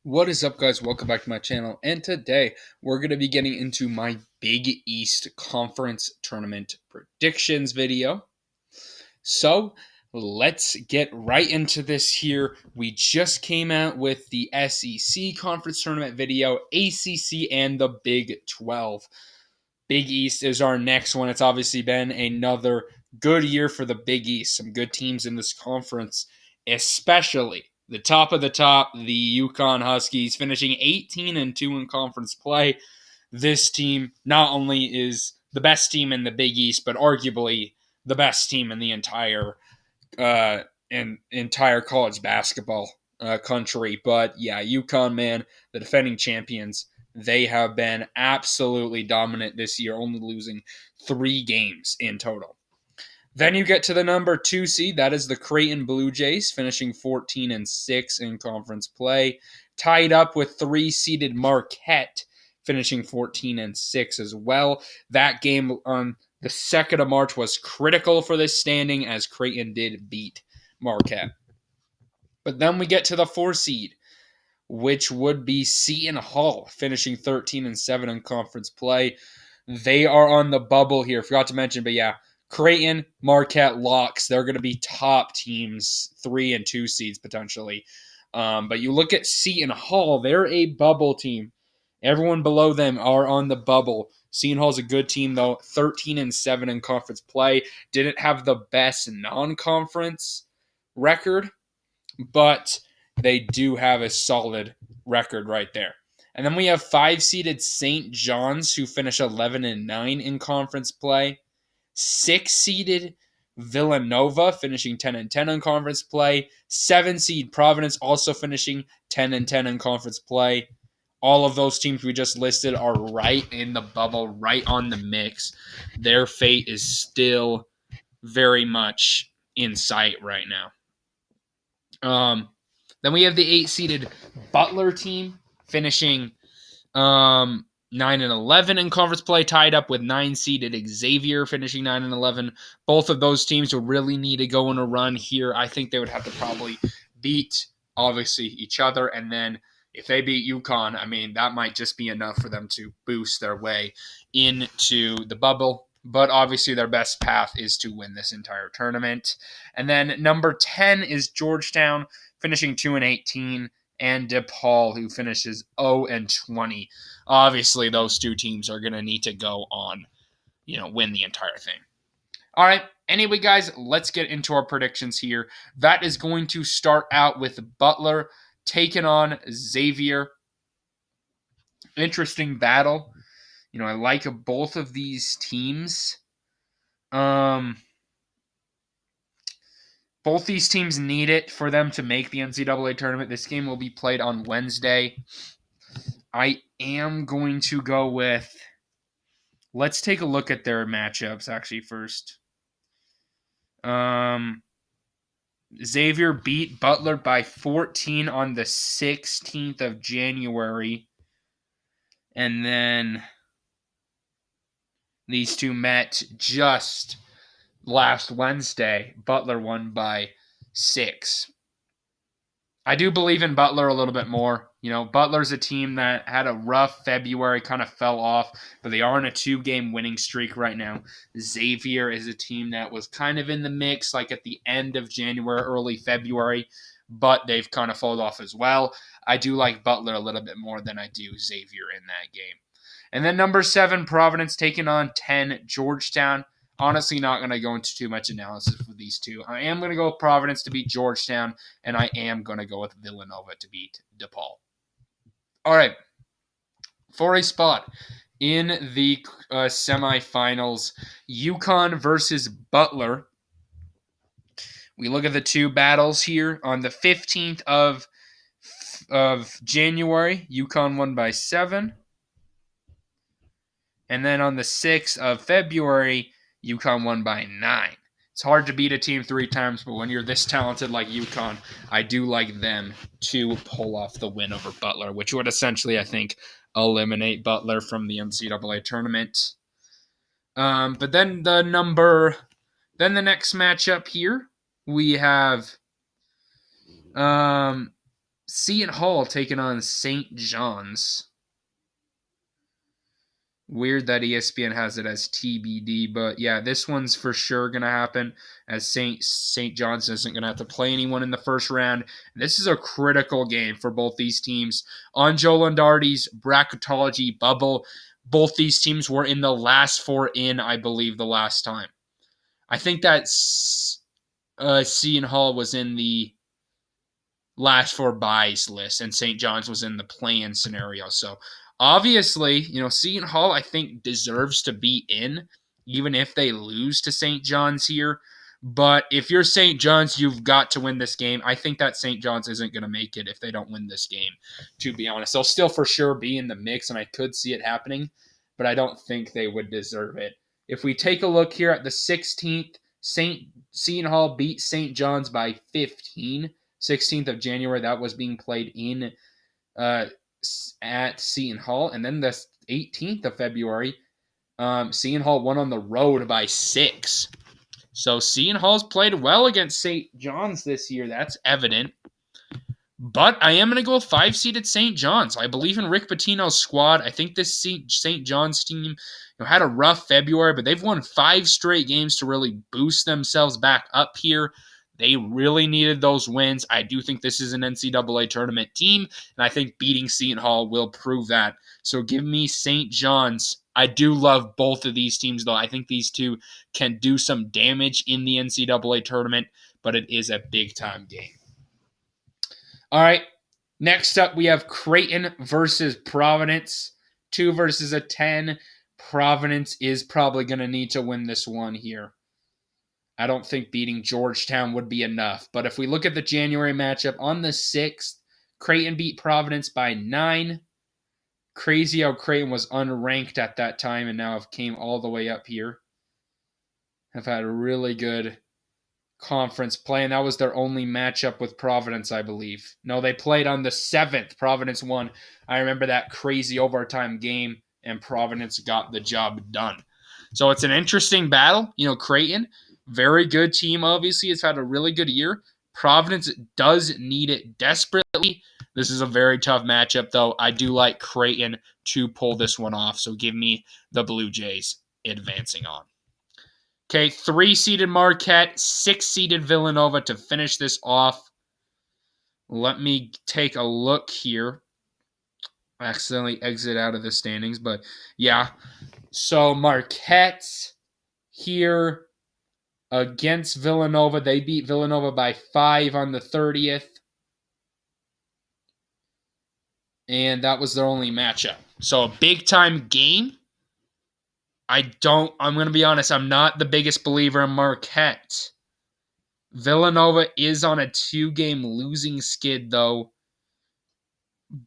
What is up, guys? Welcome back to my channel. And today we're going to be getting into my Big East Conference Tournament predictions video. So let's get right into this here. We just came out with the SEC Conference Tournament video, ACC, and the Big 12. Big East is our next one. It's obviously been another good year for the Big East. Some good teams in this conference, especially the top of the top, the UConn Huskies, finishing 18-2 in conference play. This team not only is the best team in the Big East, but arguably the best team in the uh, entire college basketball country. But yeah, UConn, man, the defending champions, they have been absolutely dominant this year, only losing 3 games in total. Then you get to the number 2 seed. That is the Creighton Blue Jays, finishing 14-6 in conference play. Tied up with 3-seeded Marquette, finishing 14-6 as well. That game on the 2nd of March was critical for this standing as Creighton did beat Marquette. But then we get to the 4 seed, which would be Seton Hall, finishing 13-7 in conference play. They are on the bubble here. Forgot to mention, but yeah, Creighton, Marquette, locks. They're going to be top teams, 3 and 2 seeds potentially. But you look at Seton Hall, they're a bubble team. Everyone below them are on the bubble. Seton Hall's a good team, though, 13-7 in conference play. Didn't have the best non-conference record, but they do have a solid record right there. And then we have 5-seeded St. John's, who finish 11-9 in conference play. 6-seeded Villanova, finishing 10-10 in conference play. 7-seed Providence, also finishing 10-10 in conference play. All of those teams we just listed are right in the bubble, right on the mix. Their fate is still very much in sight right now. Then we have the 8-seeded Butler team finishing 9-11 in conference play, tied up with 9-seeded Xavier finishing 9-11. Both of those teams would really need to go on a run here. I think they would have to probably beat, obviously, each other. And then if they beat UConn, I mean, that might just be enough for them to boost their way into the bubble. But obviously, their best path is to win this entire tournament. And then number 10 is Georgetown, finishing 2-18, and DePaul, who finishes 0-20. Obviously, those two teams are going to need to go on, win the entire thing. All right. Anyway, guys, let's get into our predictions here. That is going to start out with Butler taking on Xavier. Interesting battle. I like both of these teams. Both these teams need it for them to make the NCAA tournament. This game will be played on Wednesday. I am going to go with... Let's take a look at their matchups, actually, first. Xavier beat Butler by 14 on the 16th of January. And then these two met just last Wednesday. Butler won by 6. I do believe in Butler a little bit more. Butler's a team that had a rough February, kind of fell off, but they are on a 2-game winning streak right now. Xavier is a team that was kind of in the mix, like at the end of January, early February, but they've kind of fallen off as well. I do like Butler a little bit more than I do Xavier in that game. And then number 7, Providence taking on 10, Georgetown. Honestly, not going to go into too much analysis for these two. I am going to go with Providence to beat Georgetown, and I am going to go with Villanova to beat DePaul. All right, for a spot in the semifinals, UConn versus Butler. We look at the two battles here. On the 15th of January, UConn won by 7. And then on the 6th of February, UConn won by 9. It's hard to beat a team 3 times, but when you're this talented like UConn, I do like them to pull off the win over Butler, which would essentially, I think, eliminate Butler from the NCAA tournament. But then the next matchup here, we have Seton Hall taking on St. John's. Weird that ESPN has it as TBD, but yeah, this one's for sure gonna happen. As St. John's isn't gonna have to play anyone in the first round. This is a critical game for both these teams. On Joe Lundardi's bracketology bubble, both these teams were in the last four in, I believe, the last time. I think that Seton Hall was in the last four buys list, and St. John's was in the play-in scenario. So obviously, Seton Hall, I think, deserves to be in, even if they lose to St. John's here. But if you're St. John's, you've got to win this game. I think that St. John's isn't going to make it if they don't win this game, to be honest. They'll still for sure be in the mix, and I could see it happening, but I don't think they would deserve it. If we take a look here at the 16th, Seton Hall beat St. John's by 15. 16th of January, that was being played in at Seton Hall. And then the 18th of February, Seton Hall won on the road by 6. So Seton Hall's played well against St. John's this year. That's evident. But I am going to go 5-seeded St. John's. I believe in Rick Pitino's squad. I think this St. John's team had a rough February, but they've won 5 straight games to really boost themselves back up here. They really needed those wins. I do think this is an NCAA tournament team, and I think beating Seton Hall will prove that. So give me St. John's. I do love both of these teams, though. I think these two can do some damage in the NCAA tournament, but it is a big-time game. All right, next up we have Creighton versus Providence. 2 versus a 10. Providence is probably going to need to win this one here. I don't think beating Georgetown would be enough. But if we look at the January matchup on the 6th, Creighton beat Providence by 9. Crazy how Creighton was unranked at that time and now have came all the way up here. Have had a really good conference play, and that was their only matchup with Providence, I believe. No, they played on the 7th. Providence won. I remember that crazy overtime game, and Providence got the job done. So it's an interesting battle. Creighton, very good team, obviously. It's had a really good year. Providence does need it desperately. This is a very tough matchup, though. I do like Creighton to pull this one off, so give me the Blue Jays advancing on. Okay, 3-seeded Marquette, 6-seeded Villanova to finish this off. Let me take a look here. I accidentally exit out of the standings, but yeah. So Marquette here against Villanova. They beat Villanova by 5 on the 30th. And that was their only matchup. So a big-time game. I'm going to be honest, I'm not the biggest believer in Marquette. Villanova is on a 2-game losing skid, though.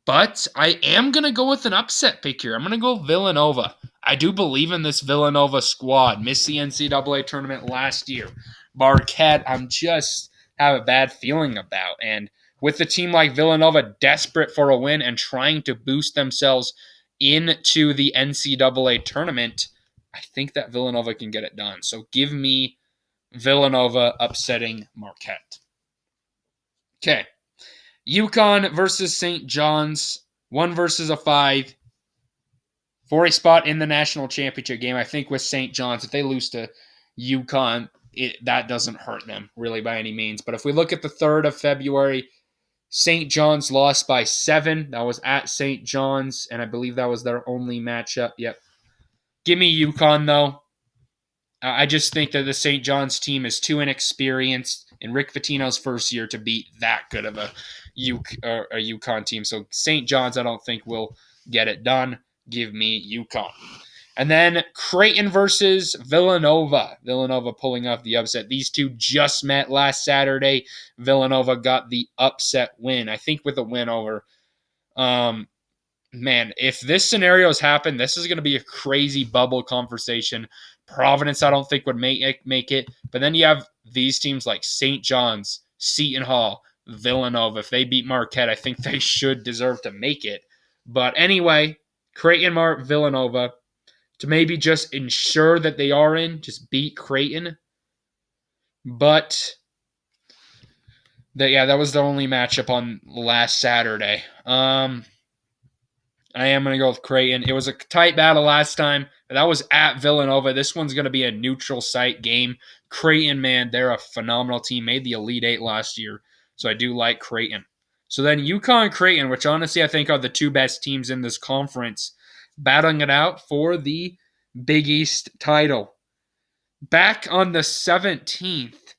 But I am going to go with an upset pick here. I'm going to go Villanova. I do believe in this Villanova squad. Missed the NCAA tournament last year. Marquette, I'm just have a bad feeling about. And with a team like Villanova desperate for a win and trying to boost themselves into the NCAA tournament, I think that Villanova can get it done. So give me Villanova upsetting Marquette. Okay. UConn versus St. John's. 1 versus a 5. For a spot in the national championship game. I think with St. John's, if they lose to UConn, that doesn't hurt them really by any means. But if we look at the 3rd of February, St. John's lost by 7. That was at St. John's, and I believe that was their only matchup. Yep. Give me UConn, though. I just think that the St. John's team is too inexperienced in Rick Pitino's first year to beat that good of a UConn team. So St. John's, I don't think will get it done. Give me UConn. And then Creighton versus Villanova. Villanova pulling off the upset. These two just met last Saturday. Villanova got the upset win. I think with a win over. Man, if this scenario has happened, this is going to be a crazy bubble conversation. Providence, I don't think, would make it. But then you have these teams like St. John's, Seton Hall, Villanova. If they beat Marquette, I think they should deserve to make it. But anyway, Creighton, Villanova, to maybe just ensure that they are in, just beat Creighton. But That was the only matchup on last Saturday. I am going to go with Creighton. It was a tight battle last time, but that was at Villanova. This one's going to be a neutral site game. Creighton, man, they're a phenomenal team. Made the Elite Eight last year, so I do like Creighton. So then UConn Creighton, which honestly I think are the two best teams in this conference, battling it out for the Big East title. Back on the 17th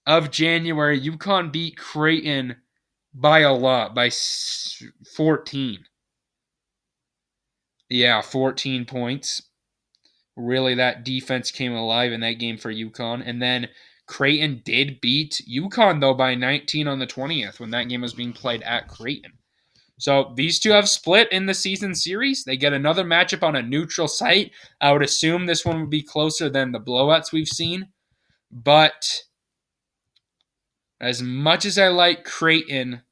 of January, UConn beat Creighton by a lot, by 14. Yeah, 14 points. Really, that defense came alive in that game for UConn. And then Creighton did beat UConn, though, by 19 on the 20th when that game was being played at Creighton. So these two have split in the season series. They get another matchup on a neutral site. I would assume this one would be closer than the blowouts we've seen. But as much as I like Creighton,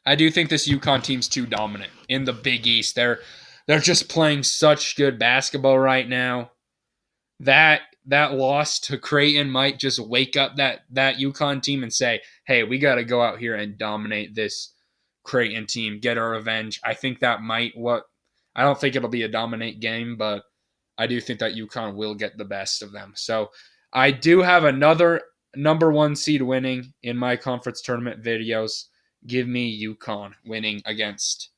I do think this UConn team's too dominant in the Big East. They're just playing such good basketball right now. That loss to Creighton might just wake up that UConn team and say, "Hey, we got to go out here and dominate this Creighton team, get our revenge." I think that might what I don't think it'll be a dominate game, but I do think that UConn will get the best of them. So I do have another number one seed winning in my conference tournament videos. Give me UConn winning against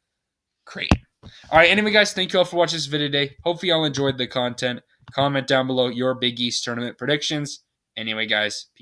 Creighton. All right, anyway, guys, thank you all for watching this video today. Hopefully, y'all enjoyed the content. Comment down below your Big East tournament predictions. Anyway, guys, peace.